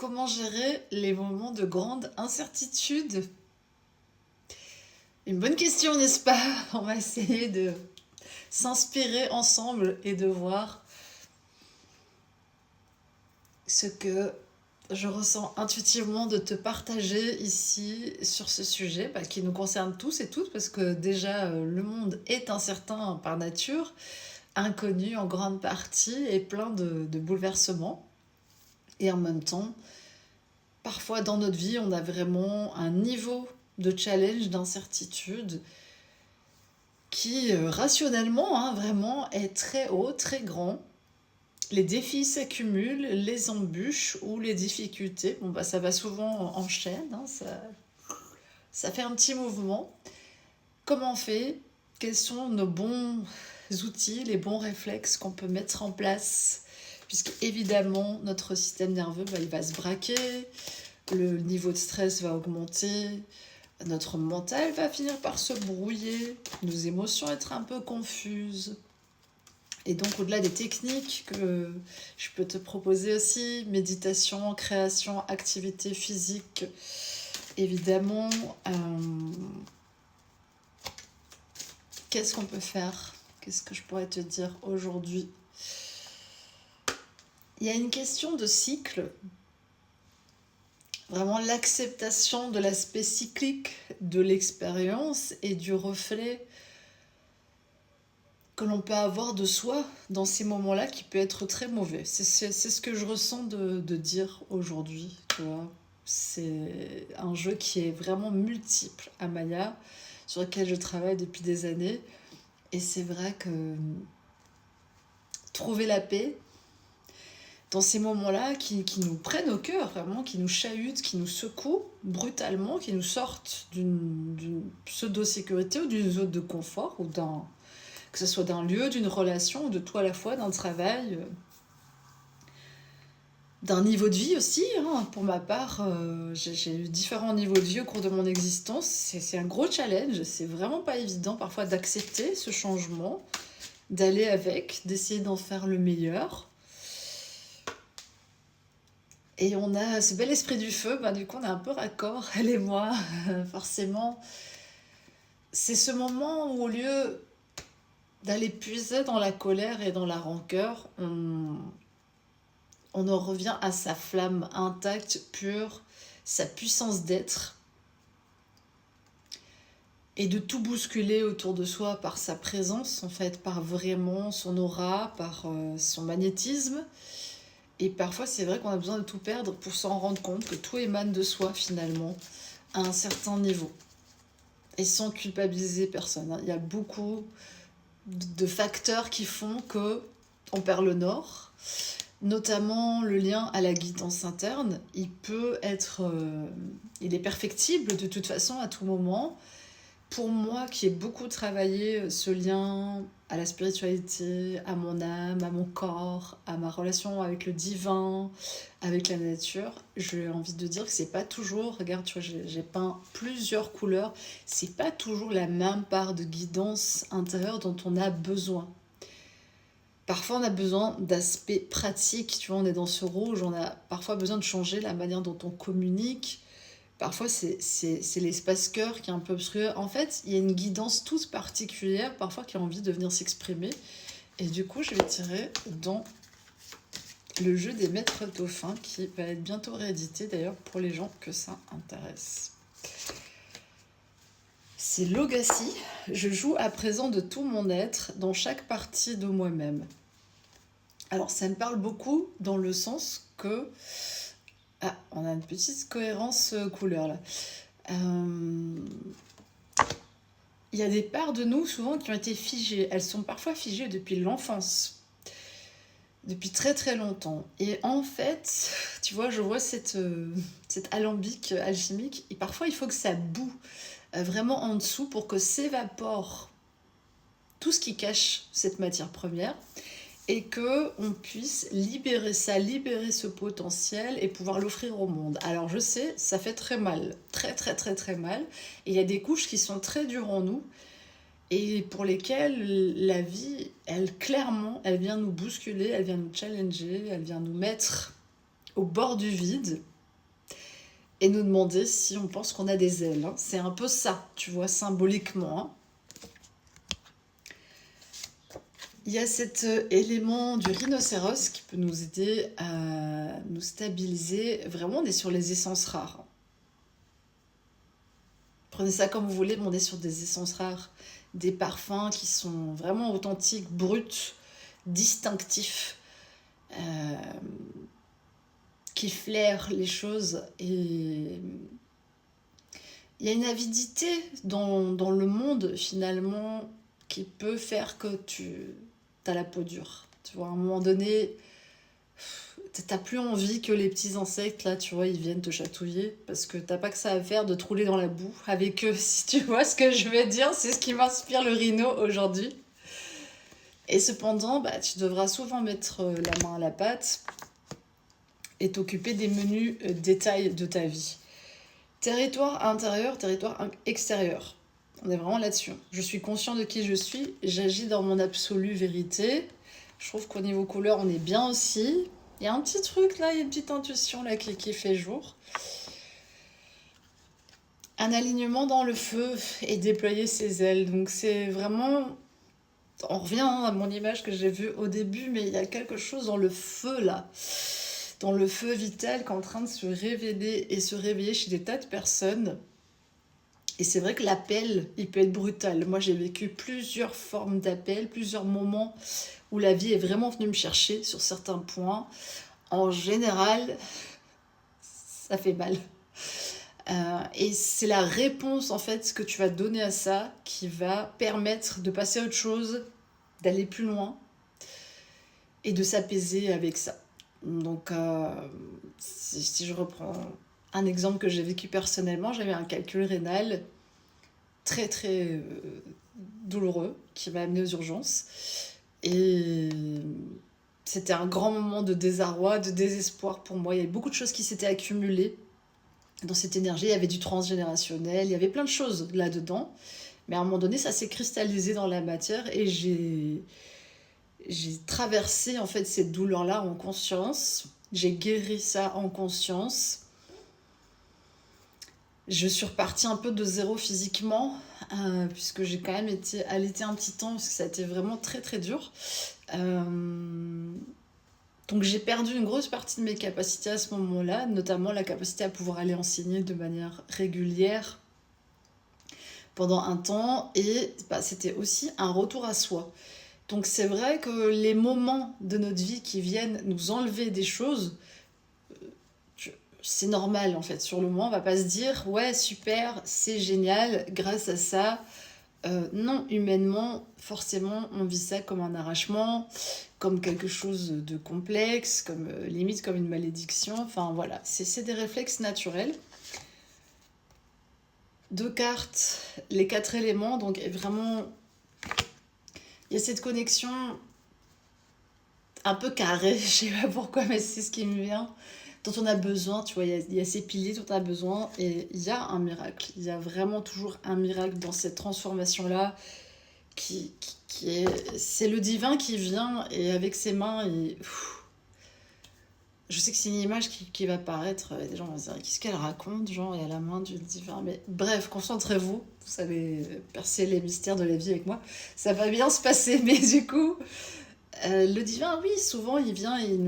Comment gérer les moments de grande incertitude? Une bonne question, n'est-ce pas? On va essayer de s'inspirer ensemble et de voir ce que je ressens intuitivement de te partager ici sur ce sujet qui nous concerne tous et toutes parce que déjà le monde est incertain par nature, inconnu en grande partie et plein de bouleversements. Et en même temps, parfois dans notre vie, on a vraiment un niveau de challenge, d'incertitude qui rationnellement vraiment est très haut, très grand. Les défis s'accumulent, les embûches ou les difficultés, ça va souvent en chaîne, ça fait un petit mouvement. Comment on fait? Quels sont nos bons outils, les bons réflexes qu'on peut mettre en place? Puisque évidemment, notre système nerveux, il va se braquer, le niveau de stress va augmenter, notre mental va finir par se brouiller, nos émotions être un peu confuses. Et donc, au-delà des techniques que je peux te proposer aussi, méditation, création, activité physique, évidemment, qu'est-ce qu'on peut faire? Qu'est-ce que je pourrais te dire aujourd'hui? Il y a une question de cycle, vraiment l'acceptation de l'aspect cyclique de l'expérience et du reflet que l'on peut avoir de soi dans ces moments-là qui peut être très mauvais. C'est ce que je ressens de dire aujourd'hui, tu vois. C'est un jeu qui est vraiment multiple à Maya, sur lequel je travaille depuis des années. Et c'est vrai que trouver la paix dans ces moments-là qui nous prennent au cœur, vraiment, qui nous chahutent, qui nous secouent brutalement, qui nous sortent d'une pseudo-sécurité ou d'une zone de confort, ou que ce soit d'un lieu, d'une relation, ou de tout à la fois, d'un travail, d'un niveau de vie aussi. Pour ma part, j'ai eu différents niveaux de vie au cours de mon existence. C'est un gros challenge, c'est vraiment pas évident parfois d'accepter ce changement, d'aller avec, d'essayer d'en faire le meilleur. Et on a ce bel esprit du feu, du coup on est un peu raccord, elle et moi, forcément. C'est ce moment où au lieu d'aller puiser dans la colère et dans la rancœur, on en revient à sa flamme intacte, pure, sa puissance d'être, et de tout bousculer autour de soi par sa présence, en fait, par vraiment son aura, par son magnétisme. Et parfois, c'est vrai qu'on a besoin de tout perdre pour s'en rendre compte que tout émane de soi, finalement, à un certain niveau. Et sans culpabiliser personne. Il y a beaucoup de facteurs qui font qu'on perd le nord. Notamment le lien à la guidance interne. Il est perfectible de toute façon à tout moment. Pour moi qui ai beaucoup travaillé ce lien à la spiritualité, à mon âme, à mon corps, à ma relation avec le divin, avec la nature, j'ai envie de dire que c'est pas toujours, regarde, tu vois, j'ai peint plusieurs couleurs, c'est pas toujours la même part de guidance intérieure dont on a besoin. Parfois on a besoin d'aspects pratiques, tu vois, on est dans ce rouge, on a parfois besoin de changer la manière dont on communique. Parfois, c'est l'espace cœur qui est un peu obscur. En fait, il y a une guidance toute particulière, parfois, qui a envie de venir s'exprimer. Et du coup, je vais tirer dans le jeu des maîtres dauphins, qui va être bientôt réédité, d'ailleurs, pour les gens que ça intéresse. C'est Logassi. Je joue à présent de tout mon être, dans chaque partie de moi-même. Alors, ça me parle beaucoup dans le sens que... Ah, on a une petite cohérence couleur, là. Il y a des parts de nous souvent qui ont été figées. Elles sont parfois figées depuis l'enfance, depuis très très longtemps. Et en fait, tu vois, je vois cet alambic alchimique, et parfois il faut que ça boue vraiment en dessous pour que s'évapore tout ce qui cache cette matière première, et qu'on puisse libérer ça, libérer ce potentiel et pouvoir l'offrir au monde. Alors je sais, ça fait très mal, très très très très mal, et il y a des couches qui sont très dures en nous, et pour lesquelles la vie, clairement, elle vient nous bousculer, elle vient nous challenger, elle vient nous mettre au bord du vide, et nous demander si on pense qu'on a des ailes, hein. C'est un peu ça, tu vois, symboliquement, hein. Il y a cet élément du rhinocéros qui peut nous aider à nous stabiliser. Vraiment, on est sur les essences rares, hein. Prenez ça comme vous voulez, mais on est sur des essences rares, des parfums qui sont vraiment authentiques, bruts, distinctifs, euh, qui flairent les choses. Et il y a une avidité dans le monde, finalement, qui peut faire que tu as la peau dure. Tu vois, à un moment donné, t'as plus envie que les petits insectes, là, tu vois, ils viennent te chatouiller, parce que t'as pas que ça à faire de te rouler dans la boue avec eux, si tu vois ce que je veux dire. C'est ce qui m'inspire le rhino aujourd'hui. Et cependant, bah, tu devras souvent mettre la main à la pâte et t'occuper des menus détails de ta vie. Territoire intérieur, territoire extérieur. On est vraiment là-dessus. Je suis conscient de qui je suis, j'agis dans mon absolue vérité. Je trouve qu'au niveau couleur, on est bien aussi. Il y a un petit truc là, il y a une petite intuition là qui fait jour. Un alignement dans le feu et déployer ses ailes. Donc c'est vraiment... On revient à mon image que j'ai vue au début, mais il y a quelque chose dans le feu là. Dans le feu vital qui est en train de se révéler et se réveiller chez des tas de personnes. Et c'est vrai que l'appel, il peut être brutal. Moi, j'ai vécu plusieurs formes d'appel, plusieurs moments où la vie est vraiment venue me chercher sur certains points. En général, ça fait mal. Et c'est la réponse, en fait, que tu vas donner à ça qui va permettre de passer à autre chose, d'aller plus loin et de s'apaiser avec ça. Donc, si je reprends un exemple que j'ai vécu personnellement, j'avais un calcul rénal très très douloureux qui m'a amené aux urgences. Et c'était un grand moment de désarroi, de désespoir pour moi. Il y avait beaucoup de choses qui s'étaient accumulées dans cette énergie. Il y avait du transgénérationnel, il y avait plein de choses là-dedans. Mais à un moment donné, ça s'est cristallisé dans la matière et j'ai traversé en fait cette douleur-là en conscience. J'ai guéri ça en conscience. Je suis repartie un peu de zéro physiquement, puisque j'ai quand même été allaitée un petit temps, parce que ça a été vraiment très très dur. Donc j'ai perdu une grosse partie de mes capacités à ce moment-là, notamment la capacité à pouvoir aller enseigner de manière régulière pendant un temps, et bah, c'était aussi un retour à soi. Donc c'est vrai que les moments de notre vie qui viennent nous enlever des choses, c'est normal en fait. Sur le moment, on va pas se dire ouais super, c'est génial, grâce à ça. Non, humainement, forcément, on vit ça comme un arrachement, comme quelque chose de complexe, comme limite comme une malédiction. Enfin voilà, c'est des réflexes naturels. Deux cartes, les quatre éléments, donc vraiment, il y a cette connexion un peu carrée, je sais pas pourquoi, mais c'est ce qui me vient, dont on a besoin, tu vois, il y a ces piliers dont on a besoin, et il y a un miracle, il y a vraiment toujours un miracle dans cette transformation-là, c'est le divin qui vient, et avec ses mains, je sais que c'est une image qui va paraître, et des gens vont se dire, qu'est-ce qu'elle raconte, genre, il y a la main du divin, mais bref, concentrez-vous, vous savez percer les mystères de la vie avec moi, ça va bien se passer, mais du coup, le divin, oui, souvent, il vient, il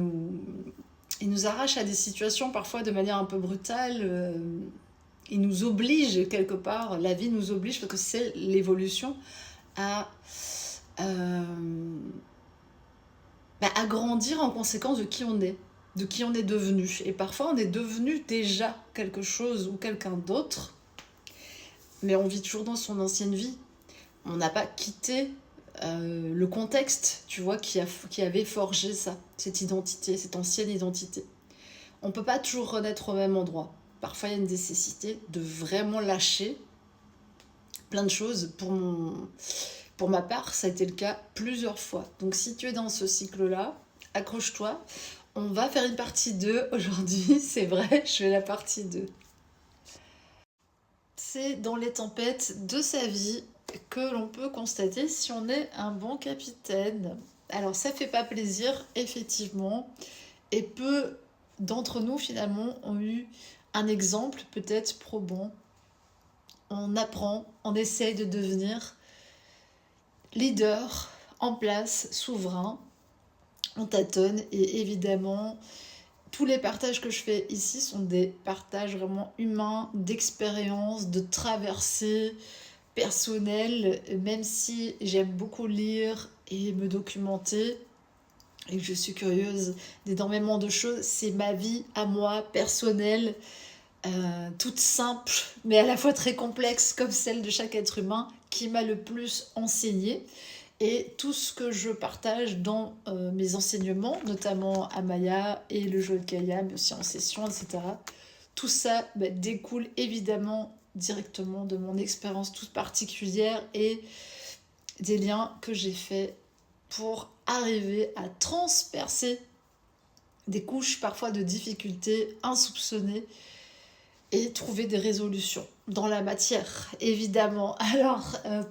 nous arrache à des situations parfois de manière un peu brutale. Il nous oblige quelque part, la vie nous oblige, parce que c'est l'évolution, à, euh, à grandir en conséquence de qui on est devenu. Et parfois on est devenu déjà quelque chose ou quelqu'un d'autre, mais on vit toujours dans son ancienne vie. On n'a pas quitté le contexte, tu vois, qui avait forgé ça, cette identité, cette ancienne identité. On ne peut pas toujours renaître au même endroit. Parfois, il y a une nécessité de vraiment lâcher plein de choses. Pour ma part, ça a été le cas plusieurs fois. Donc, si tu es dans ce cycle-là, accroche-toi. On va faire une partie 2 aujourd'hui. C'est vrai, je fais la partie 2. C'est dans les tempêtes de sa vie que l'on peut constater si on est un bon capitaine. Alors, ça fait pas plaisir, effectivement. Et peu d'entre nous, finalement, ont eu un exemple peut-être probant. On apprend, on essaye de devenir leader, en place, souverain. On tâtonne et évidemment, tous les partages que je fais ici sont des partages vraiment humains, d'expérience, de traversées personnelles, même si j'aime beaucoup lire et me documenter et que je suis curieuse d'énormément de choses, c'est ma vie à moi, personnelle, toute simple, mais à la fois très complexe comme celle de chaque être humain, qui m'a le plus enseigné. Et tout ce que je partage dans mes enseignements, notamment à Maya et le jeu de Kaya, mais aussi en session, etc., tout ça découle évidemment directement de mon expérience toute particulière et des liens que j'ai faits pour arriver à transpercer des couches parfois de difficultés insoupçonnées et trouver des résolutions dans la matière, évidemment. Alors,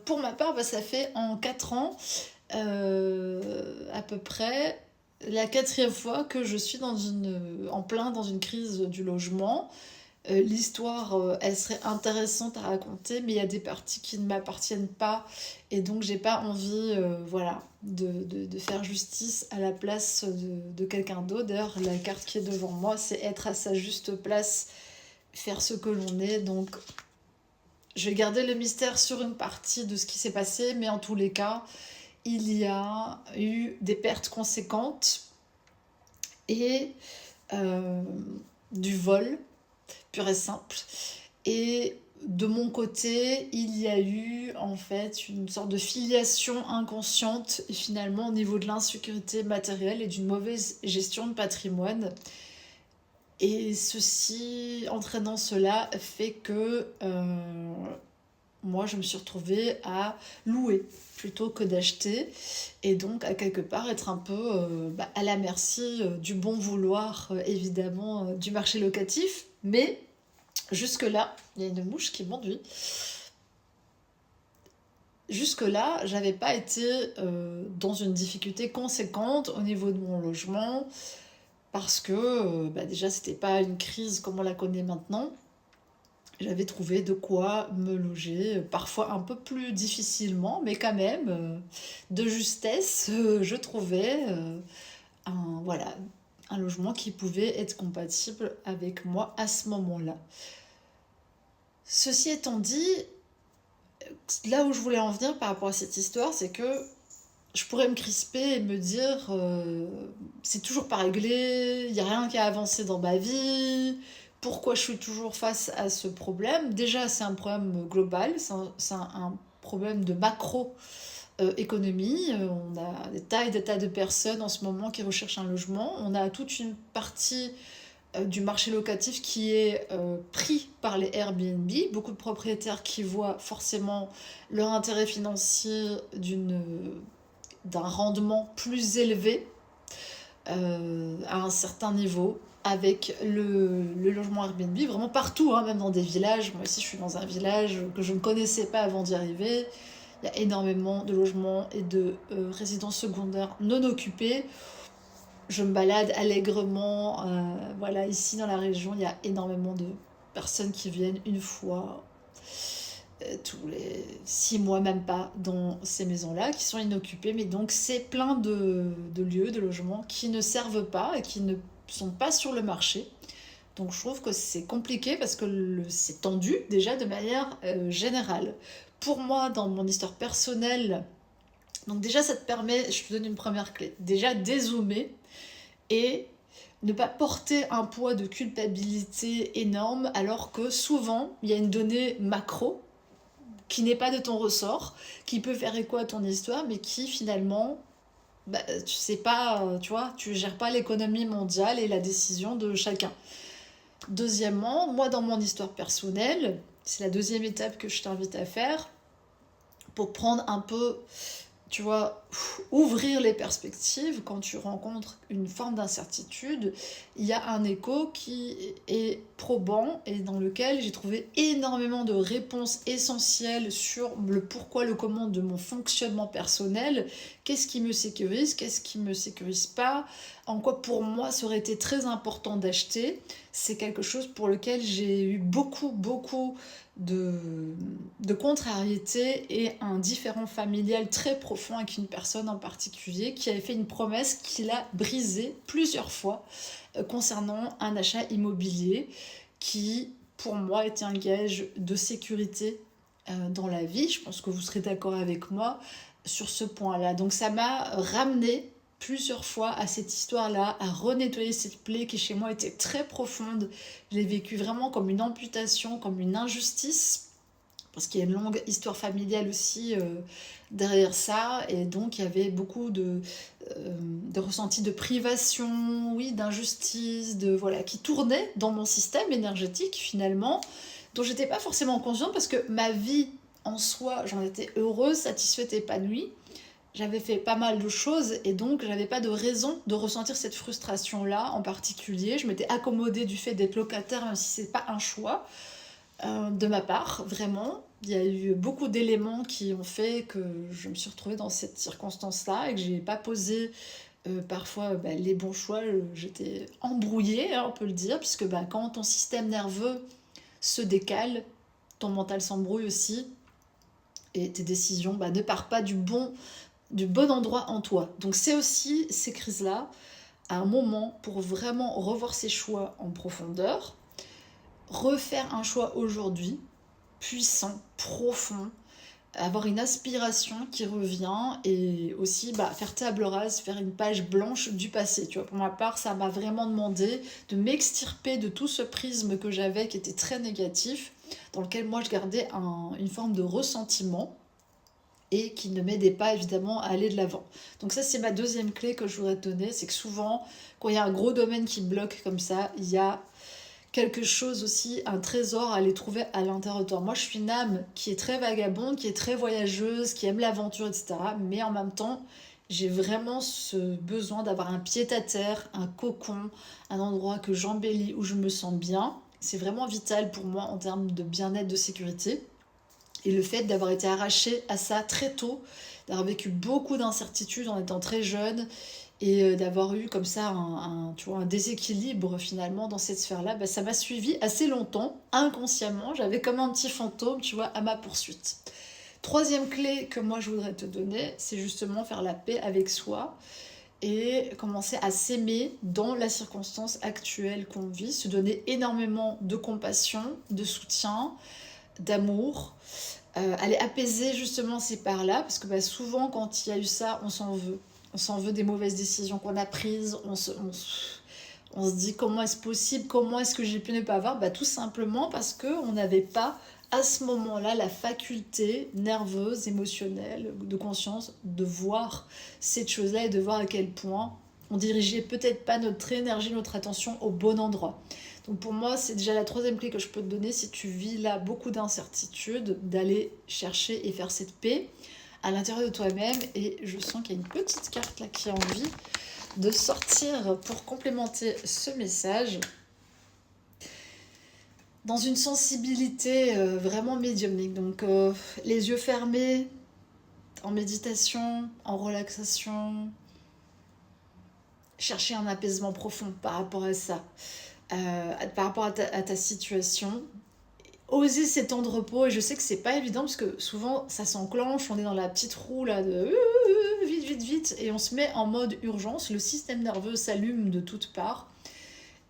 pour ma part, ça fait en 4 ans, à peu près, la 4e fois que je suis en plein dans une crise du logement. L'histoire, elle serait intéressante à raconter, mais il y a des parties qui ne m'appartiennent pas, et donc j'ai pas envie voilà, de faire justice à la place de quelqu'un d'autre. D'ailleurs, la carte qui est devant moi, c'est être à sa juste place, faire ce que l'on est. Donc je vais garder le mystère sur une partie de ce qui s'est passé, mais en tous les cas, il y a eu des pertes conséquentes et du vol pur et simple. Et de mon côté, il y a eu en fait une sorte de filiation inconsciente finalement au niveau de l'insécurité matérielle et d'une mauvaise gestion de patrimoine. Et ceci, entraînant cela, fait que moi je me suis retrouvée à louer plutôt que d'acheter, et donc à quelque part être un peu à la merci du bon vouloir évidemment du marché locatif. Mais jusque-là, il y a une mouche qui m'enduit. Jusque-là, j'avais pas été dans une difficulté conséquente au niveau de mon logement, parce que déjà c'était pas une crise comme on la connaît maintenant. J'avais trouvé de quoi me loger, parfois un peu plus difficilement, mais quand même, de justesse, je trouvais voilà, un logement qui pouvait être compatible avec moi à ce moment-là. Ceci étant dit, là où je voulais en venir par rapport à cette histoire, c'est que je pourrais me crisper et me dire c'est toujours pas réglé, il n'y a rien qui a avancé dans ma vie, pourquoi je suis toujours face à ce problème. Déjà, c'est un problème global, c'est un problème de macro-économie. On a des tas de personnes en ce moment qui recherchent un logement. On a toute une partie du marché locatif qui est pris par les Airbnb. Beaucoup de propriétaires qui voient forcément leur intérêt financier d'un rendement plus élevé à un certain niveau avec le logement Airbnb, vraiment partout, hein, même dans des villages. Moi ici je suis dans un village que je ne connaissais pas avant d'y arriver. Il y a énormément de logements et de résidences secondaires non occupées. Je me balade allègrement, voilà, ici dans la région, il y a énormément de personnes qui viennent une fois tous les 6 mois, même pas, dans ces maisons-là, qui sont inoccupées. Mais donc c'est plein de lieux, de logements qui ne servent pas et qui ne sont pas sur le marché. Donc je trouve que c'est compliqué parce que c'est tendu déjà de manière générale. Pour moi, dans mon histoire personnelle, donc déjà ça te permet, je te donne une première clé, déjà dézoomer et ne pas porter un poids de culpabilité énorme, alors que souvent il y a une donnée macro qui n'est pas de ton ressort, qui peut faire écho à ton histoire, mais qui finalement, tu sais pas, tu vois, tu gères pas l'économie mondiale et la décision de chacun. Deuxièmement, moi dans mon histoire personnelle, c'est la deuxième étape que je t'invite à faire, pour prendre un peu, tu vois, ouvrir les perspectives quand tu rencontres une forme d'incertitude. Il y a un écho qui est probant et dans lequel j'ai trouvé énormément de réponses essentielles sur le pourquoi, le comment de mon fonctionnement personnel. Qu'est-ce qui me sécurise, qu'est-ce qui me sécurise pas, en quoi pour moi ça aurait été très important d'acheter. c'est quelque chose pour lequel j'ai eu beaucoup de, de contrariétés et un différend familial très profond avec une personne en particulier qui avait fait une promesse qu'il a brisée plusieurs fois concernant un achat immobilier qui, pour moi, était un gage de sécurité dans la vie. Je pense que vous serez d'accord avec moi sur ce point-là. Donc ça m'a ramené plusieurs fois à cette histoire-là, à renettoyer cette plaie qui chez moi était très profonde. Je l'ai vécue vraiment comme une amputation, comme une injustice, parce qu'il y a une longue histoire familiale aussi derrière ça, et donc il y avait beaucoup de ressentis de privation, oui, d'injustice, voilà, qui tournaient dans mon système énergétique finalement, dont j'étais pas forcément consciente parce que ma vie en soi, j'en étais heureuse, satisfaite, épanouie. J'avais fait pas mal de choses et donc j'avais pas de raison de ressentir cette frustration-là en particulier. Je m'étais accommodée du fait d'être locataire, même si c'est pas un choix de ma part, vraiment. Il y a eu beaucoup d'éléments qui ont fait que je me suis retrouvée dans cette circonstance-là et que j'ai pas posé parfois les bons choix. J'étais embrouillée, hein, on peut le dire, puisque quand ton système nerveux se décale, ton mental s'embrouille aussi et tes décisions ne partent pas du bon endroit en toi. Donc c'est aussi ces crises-là, un moment pour vraiment revoir ses choix en profondeur, refaire un choix aujourd'hui, puissant, profond, avoir une aspiration qui revient et aussi faire table rase, faire une page blanche du passé. Tu vois, pour ma part, ça m'a vraiment demandé de m'extirper de tout ce prisme que j'avais qui était très négatif, dans lequel moi je gardais une forme de ressentiment et qui ne m'aidait pas évidemment à aller de l'avant. Donc ça c'est ma deuxième clé que je voudrais te donner, c'est que souvent quand il y a un gros domaine qui bloque comme ça, il y a quelque chose aussi, un trésor à aller trouver à l'intérieur de toi. Moi je suis une âme qui est très vagabonde, qui est très voyageuse, qui aime l'aventure, etc. Mais en même temps, j'ai vraiment ce besoin d'avoir un pied-à-terre, un cocon, un endroit que j'embellis, où je me sens bien. C'est vraiment vital pour moi en termes de bien-être, de sécurité. Et le fait d'avoir été arrachée à ça très tôt, d'avoir vécu beaucoup d'incertitudes en étant très jeune et d'avoir eu comme ça tu vois, un déséquilibre finalement dans cette sphère-là, ça m'a suivi assez longtemps, inconsciemment. J'avais comme un petit fantôme, tu vois, à ma poursuite. Troisième clé que moi je voudrais te donner, c'est justement faire la paix avec soi et commencer à s'aimer dans la circonstance actuelle qu'on vit, se donner énormément de compassion, de soutien, d'amour, aller apaiser justement ces parts-là, parce que souvent quand il y a eu ça, on s'en veut. On s'en veut des mauvaises décisions qu'on a prises, on se dit comment est-ce possible, comment est-ce que j'ai pu ne pas avoir, tout simplement parce qu'on n'avait pas à ce moment-là la faculté nerveuse, émotionnelle, de conscience de voir cette chose-là et de voir à quel point on dirigeait peut-être pas notre énergie, notre attention au bon endroit. Donc pour moi, c'est déjà la troisième clé que je peux te donner si tu vis là beaucoup d'incertitudes, d'aller chercher et faire cette paix à l'intérieur de toi-même. Et je sens qu'il y a une petite carte là qui a envie de sortir pour complémenter ce message. Dans une sensibilité vraiment médiumnique, donc les yeux fermés, en méditation, en relaxation, chercher un apaisement profond par rapport à ça. Par rapport à ta situation, oser ces temps de repos. Et je sais que c'est pas évident parce que souvent ça s'enclenche, on est dans la petite roue là de vite et on se met en mode urgence, le système nerveux s'allume de toutes parts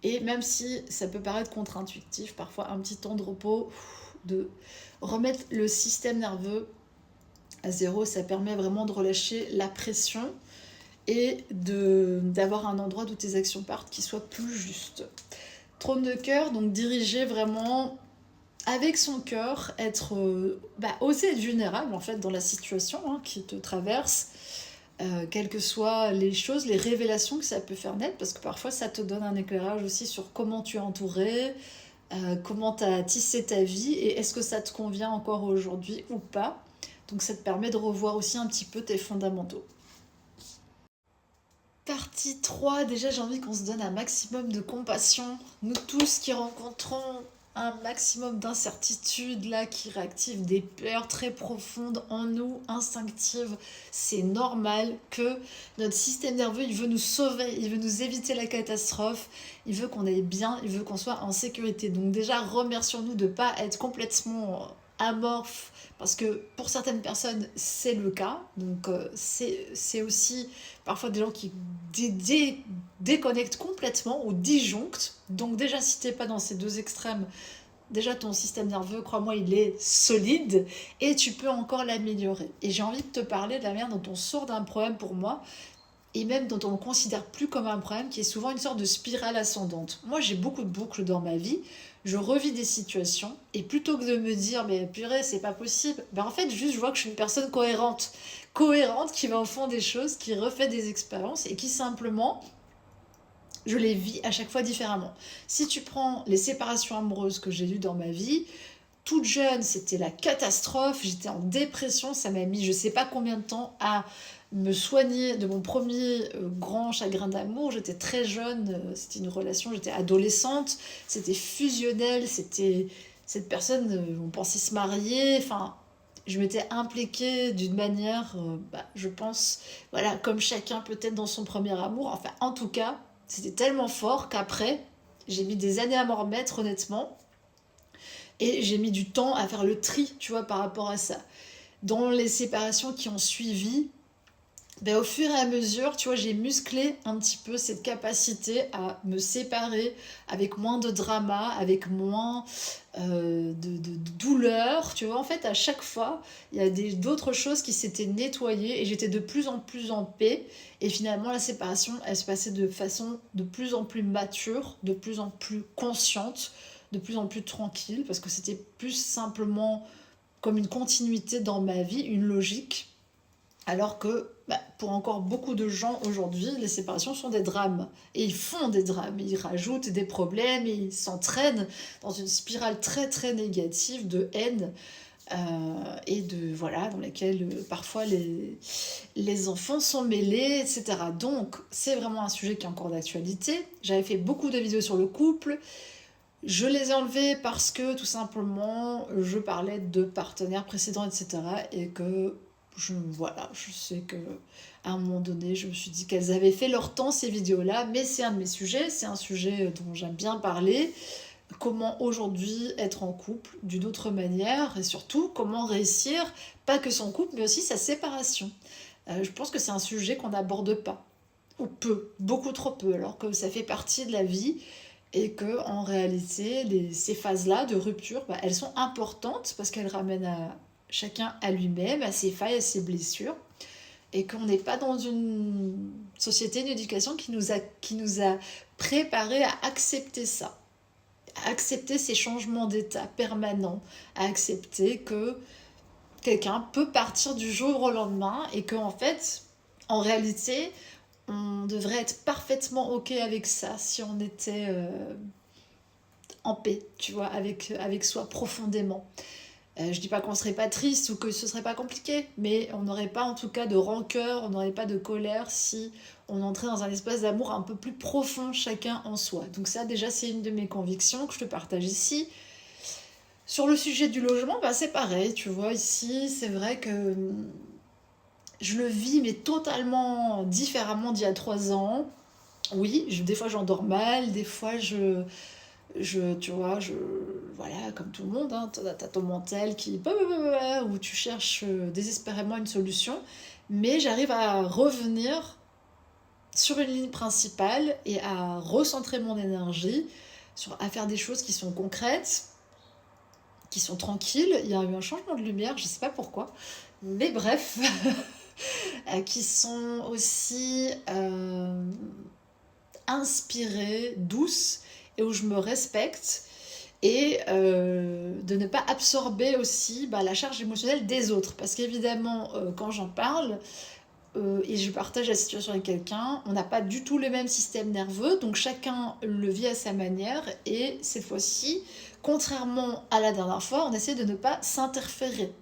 et même si ça peut paraître contre-intuitif, parfois un petit temps de repos, de remettre le système nerveux à zéro, ça permet vraiment de relâcher la pression et d'avoir un endroit d'où tes actions partent qui soit plus juste. Trône de cœur, donc diriger vraiment avec son cœur, oser être vulnérable en fait dans la situation qui te traverse, quelles que soient les choses, les révélations que ça peut faire naître, parce que parfois ça te donne un éclairage aussi sur comment tu es entouré, comment tu as tissé ta vie et est-ce que ça te convient encore aujourd'hui ou pas. Donc ça te permet de revoir aussi un petit peu tes fondamentaux. Partie 3, déjà j'ai envie qu'on se donne un maximum de compassion, nous tous qui rencontrons un maximum d'incertitudes là qui réactivent des peurs très profondes en nous, instinctives. C'est normal que notre système nerveux, il veut nous sauver, il veut nous éviter la catastrophe, il veut qu'on aille bien, il veut qu'on soit en sécurité. Donc déjà, remercions-nous de ne pas être complètement amorphe, parce que pour certaines personnes, c'est le cas. Donc c'est aussi parfois des gens qui déconnectent complètement ou disjonctent. Donc déjà, si t'es pas dans ces deux extrêmes, déjà ton système nerveux, crois-moi, il est solide et tu peux encore l'améliorer. Et j'ai envie de te parler de la manière dont on sort d'un problème pour moi, et même dont on ne considère plus comme un problème, qui est souvent une sorte de spirale ascendante. Moi, j'ai beaucoup de boucles dans ma vie, je revis des situations, et plutôt que de me dire, mais purée, c'est pas possible, ben en fait, juste, je vois que je suis une personne cohérente. Cohérente, qui va au fond des choses, qui refait des expériences, et qui simplement, je les vis à chaque fois différemment. Si tu prends les séparations amoureuses que j'ai eues dans ma vie, toute jeune, c'était la catastrophe, j'étais en dépression, ça m'a mis je sais pas combien de temps à me soigner de mon premier grand chagrin d'amour. J'étais très jeune, c'était une relation, j'étais adolescente, c'était fusionnel, c'était cette personne, on pensait se marier, enfin, je m'étais impliquée d'une manière, je pense, voilà, comme chacun peut-être dans son premier amour, enfin, en tout cas, c'était tellement fort qu'après, j'ai mis des années à m'en remettre, honnêtement, et j'ai mis du temps à faire le tri, tu vois, par rapport à ça. Dans les séparations qui ont suivi, ben, au fur et à mesure, tu vois, j'ai musclé un petit peu cette capacité à me séparer avec moins de drama, avec moins de douleur. Tu vois, en fait, à chaque fois, il y a d'autres choses qui s'étaient nettoyées et j'étais de plus en plus en paix. Et finalement, la séparation, elle se passait de façon de plus en plus mature, de plus en plus consciente, de plus en plus tranquille, parce que c'était plus simplement comme une continuité dans ma vie, une logique. Alors que pour encore beaucoup de gens aujourd'hui, les séparations sont des drames. Et ils font des drames, ils rajoutent des problèmes, et ils s'entraînent dans une spirale très très négative de haine, et de voilà, dans laquelle parfois les enfants sont mêlés, etc. Donc c'est vraiment un sujet qui est encore d'actualité. J'avais fait beaucoup de vidéos sur le couple. Je les ai enlevées parce que tout simplement je parlais de partenaires précédents, etc. Et que voilà, je sais que à un moment donné, je me suis dit qu'elles avaient fait leur temps ces vidéos-là, mais c'est un de mes sujets, c'est un sujet dont j'aime bien parler. Comment aujourd'hui être en couple d'une autre manière, et surtout comment réussir, pas que son couple, mais aussi sa séparation. Je pense que c'est un sujet qu'on n'aborde pas, ou peu, beaucoup trop peu, alors que ça fait partie de la vie, et que en réalité, ces phases-là de rupture, elles sont importantes parce qu'elles ramènent chacun à lui-même, à ses failles, à ses blessures, et qu'on n'est pas dans une société, une éducation qui nous a préparés à accepter ça, à accepter ces changements d'état permanents, à accepter que quelqu'un peut partir du jour au lendemain, et qu'en fait, en réalité, on devrait être parfaitement ok avec ça si on était en paix, tu vois, avec soi profondément. Je dis pas qu'on serait pas triste ou que ce serait pas compliqué, mais on n'aurait pas en tout cas de rancœur, on n'aurait pas de colère si on entrait dans un espace d'amour un peu plus profond chacun en soi. Donc ça déjà c'est une de mes convictions que je te partage ici. Sur le sujet du logement, c'est pareil, tu vois, ici c'est vrai que je le vis mais totalement différemment d'il y a 3 ans. Oui, des fois j'endors mal, des fois tu vois, voilà, comme tout le monde, hein, t'as ton mental où tu cherches désespérément une solution, mais j'arrive à revenir sur une ligne principale et à recentrer mon énergie, à faire des choses qui sont concrètes, qui sont tranquilles. Il y a eu un changement de lumière, je sais pas pourquoi, mais bref, qui sont aussi inspirées, douces, et où je me respecte, et de ne pas absorber aussi la charge émotionnelle des autres. Parce qu'évidemment, quand j'en parle, et je partage la situation avec quelqu'un, on n'a pas du tout le même système nerveux, donc chacun le vit à sa manière, et cette fois-ci, contrairement à la dernière fois, on essaie de ne pas s'interférer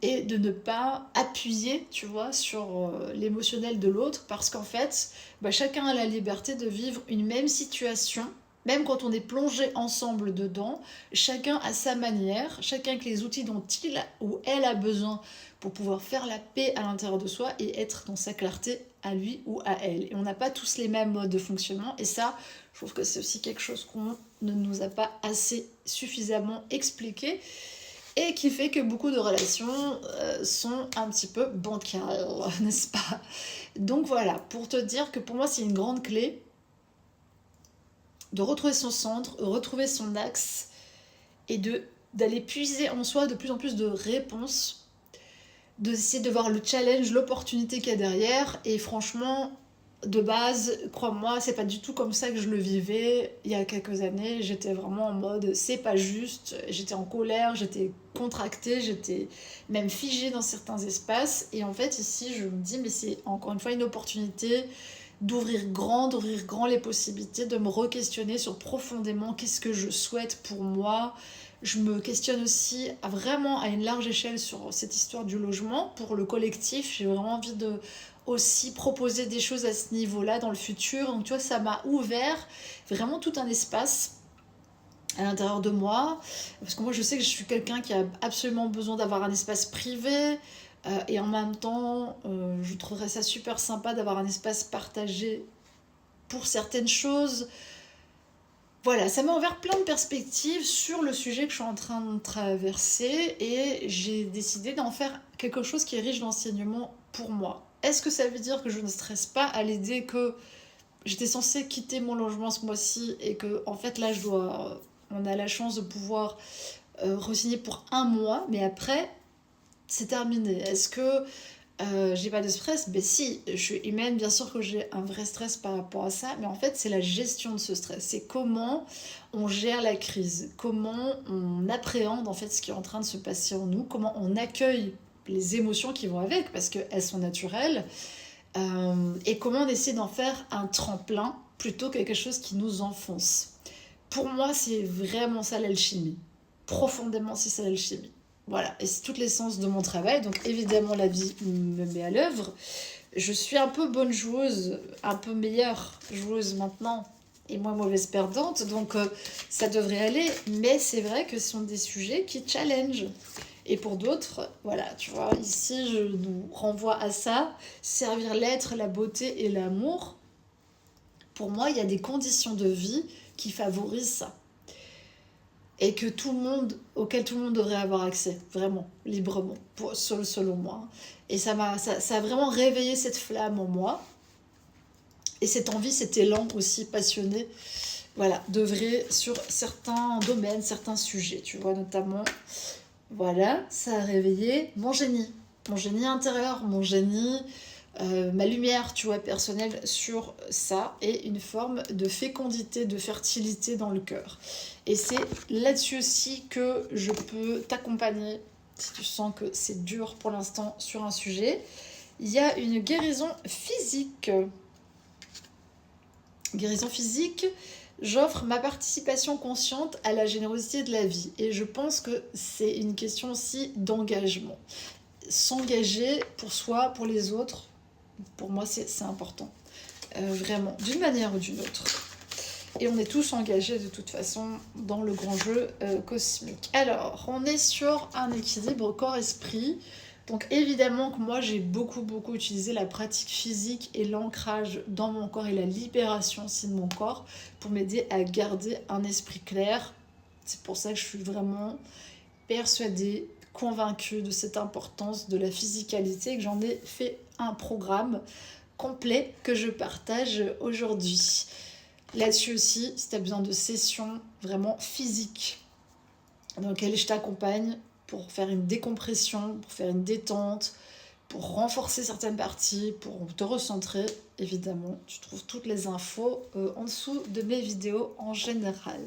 et de ne pas appuyer, tu vois, sur l'émotionnel de l'autre, parce qu'en fait, chacun a la liberté de vivre une même situation même quand on est plongé ensemble dedans, chacun à sa manière, chacun avec les outils dont il ou elle a besoin pour pouvoir faire la paix à l'intérieur de soi et être dans sa clarté à lui ou à elle. Et on n'a pas tous les mêmes modes de fonctionnement, et ça, je trouve que c'est aussi quelque chose qu'on ne nous a pas assez suffisamment expliqué, et qui fait que beaucoup de relations sont un petit peu bancales, n'est-ce pas? Donc voilà, pour te dire que pour moi c'est une grande clé de retrouver son centre, retrouver son axe, et d'aller puiser en soi de plus en plus de réponses, d'essayer de voir le challenge, l'opportunité qu'il y a derrière. Et franchement, de base, crois-moi, c'est pas du tout comme ça que je le vivais il y a quelques années. J'étais vraiment en mode c'est pas juste, j'étais en colère, j'étais contractée, j'étais même figée dans certains espaces. Et en fait, ici, je me dis, mais c'est encore une fois une opportunité d'ouvrir grand les possibilités, de me re-questionner sur profondément qu'est-ce que je souhaite pour moi. Je me questionne aussi vraiment à une large échelle sur cette histoire du logement. Pour le collectif, j'ai vraiment envie de aussi proposer des choses à ce niveau-là dans le futur. Donc tu vois, ça m'a ouvert vraiment tout un espace à l'intérieur de moi. Parce que moi, je sais que je suis quelqu'un qui a absolument besoin d'avoir un espace privé. Et en même temps, je trouverais ça super sympa d'avoir un espace partagé pour certaines choses. Voilà, ça m'a ouvert plein de perspectives sur le sujet que je suis en train de traverser, et j'ai décidé d'en faire quelque chose qui est riche d'enseignement pour moi. Est-ce que ça veut dire que je ne stresse pas à l'idée que j'étais censée quitter mon logement ce mois-ci et que en fait là on a la chance de pouvoir re-signer pour un mois, mais après c'est terminé. Est-ce que j'ai pas de stress? Ben si, je suis humaine, bien sûr que j'ai un vrai stress par rapport à ça, mais en fait c'est la gestion de ce stress, c'est comment on gère la crise, comment on appréhende en fait ce qui est en train de se passer en nous, comment on accueille les émotions qui vont avec, parce qu'elles sont naturelles, et comment on essaie d'en faire un tremplin plutôt que quelque chose qui nous enfonce. Pour moi, c'est vraiment ça l'alchimie. Profondément, c'est ça l'alchimie. Voilà, et c'est toute l'essence de mon travail. Donc évidemment, la vie me met à l'œuvre. Je suis un peu bonne joueuse, un peu meilleure joueuse maintenant, et moins mauvaise perdante. Donc ça devrait aller. Mais c'est vrai que ce sont des sujets qui challenge. Et pour d'autres, voilà, tu vois, ici je nous renvoie à ça, servir l'être, la beauté et l'amour. Pour moi, il y a des conditions de vie qui favorisent ça. Et que auquel tout le monde devrait avoir accès, vraiment, librement, selon moi. Et ça a vraiment réveillé cette flamme en moi. Et cette envie, cet élan aussi passionné, voilà, d'œuvrer sur certains domaines, certains sujets, tu vois, notamment. Voilà, ça a réveillé mon génie intérieur, mon génie, ma lumière, tu vois, personnelle sur ça, et une forme de fécondité, de fertilité dans le cœur. Et c'est là-dessus aussi que je peux t'accompagner si tu sens que c'est dur pour l'instant sur un sujet. Il y a une guérison physique. Guérison physique, j'offre ma participation consciente à la générosité de la vie. Et je pense que c'est une question aussi d'engagement. S'engager pour soi, pour les autres, pour moi c'est important. Vraiment, d'une manière ou d'une autre. Et on est tous engagés de toute façon dans le grand jeu cosmique. Alors, on est sur un équilibre corps-esprit. Donc évidemment que moi j'ai beaucoup utilisé la pratique physique et l'ancrage dans mon corps et la libération aussi de mon corps pour m'aider à garder un esprit clair. C'est pour ça que je suis vraiment persuadée, convaincue de cette importance de la physicalité, et que j'en ai fait un programme complet que je partage aujourd'hui. Là-dessus aussi, si tu as besoin de sessions vraiment physiques dans lesquelles je t'accompagne pour faire une décompression, pour faire une détente, pour renforcer certaines parties, pour te recentrer, évidemment, tu trouves toutes les infos en dessous de mes vidéos en général.